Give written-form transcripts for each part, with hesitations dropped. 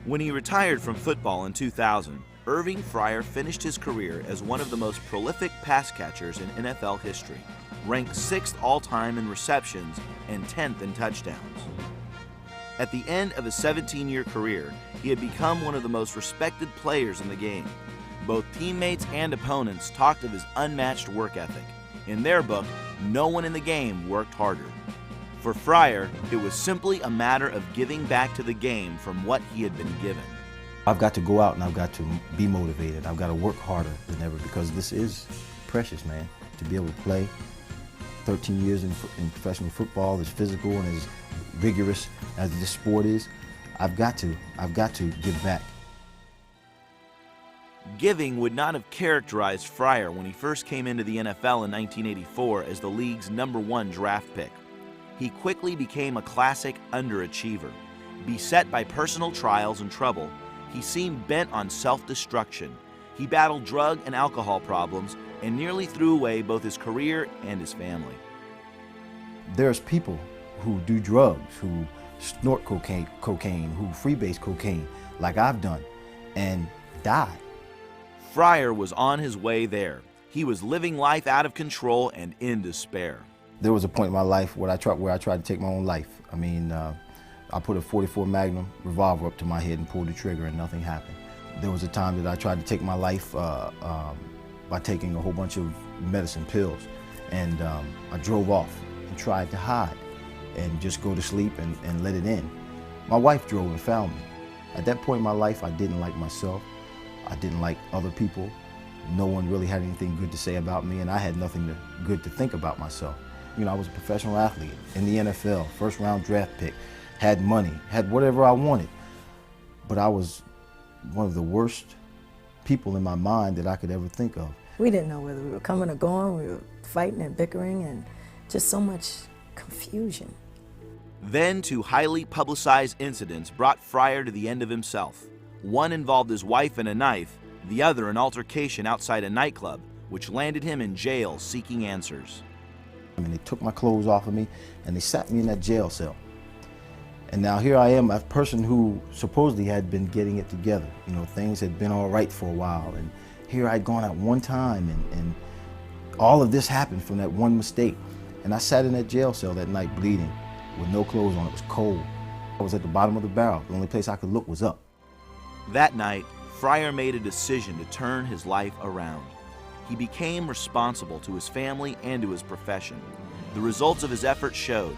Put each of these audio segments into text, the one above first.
When he retired from football in 2000, Irving Fryar finished his career as one of the most prolific pass catchers in NFL history, ranked 6th all-time in receptions and 10th in touchdowns. At the end of his 17-year career, he had become one of the most respected players in the game. Both teammates and opponents talked of his unmatched work ethic. In their book, no one in the game worked harder. For Fryar, it was simply a matter of giving back to the game from what he had been given. I've got to go out and I've got to be motivated. I've got to work harder than ever because this is precious, man. To be able to play 13 years in professional football, as physical and as vigorous as this sport is, I've got to give back. Giving would not have characterized Fryar when he first came into the NFL in 1984 as the league's #1 draft pick. He quickly became a classic underachiever. Beset by personal trials and trouble, he seemed bent on self-destruction. He battled drug and alcohol problems and nearly threw away both his career and his family. There's people who do drugs, who snort cocaine, who freebase cocaine, like I've done, and die. Fryar was on his way there. He was living life out of control and in despair. There was a point in my life where I tried to take my own life. I mean, I put a .44 Magnum revolver up to my head and pulled the trigger and nothing happened. There was a time that I tried to take my life by taking a whole bunch of medicine pills, and I drove off and tried to hide and just go to sleep and let it in. My wife drove and found me. At that point in my life, I didn't like myself. I didn't like other people. No one really had anything good to say about me, and I had nothing good to think about myself. You know, I was a professional athlete in the NFL, first-round draft pick, had money, had whatever I wanted. But I was one of the worst people in my mind that I could ever think of. We didn't know whether we were coming or going. We were fighting and bickering and just so much confusion. Then two highly publicized incidents brought Fryar to the end of himself. One involved his wife and a knife, the other an altercation outside a nightclub, which landed him in jail seeking answers. I mean, they took my clothes off of me and they sat me in that jail cell. And now here I am, a person who supposedly had been getting it together. You know, things had been all right for a while, and here I'd gone out one time and all of this happened from that one mistake. And I sat in that jail cell that night bleeding with no clothes on. It was cold. I was at the bottom of the barrel. The only place I could look was up. That night, Fryar made a decision to turn his life around. He became responsible to his family and to his profession. The results of his efforts showed.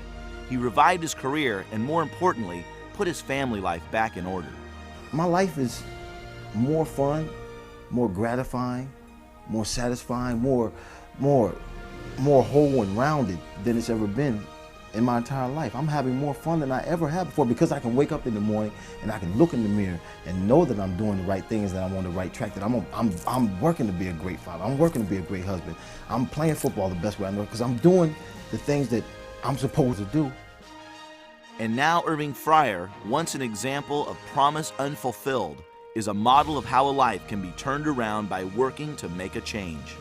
He revived his career and, more importantly, put his family life back in order. My life is more fun, more gratifying, more satisfying, more whole and rounded than it's ever been in my entire life. I'm having more fun than I ever had before because I can wake up in the morning and I can look in the mirror and know that I'm doing the right things, that I'm on the right track, that I'm working to be a great father, I'm working to be a great husband, I'm playing football the best way I know because I'm doing the things that I'm supposed to do. And now Irving Fryar, once an example of promise unfulfilled, is a model of how a life can be turned around by working to make a change.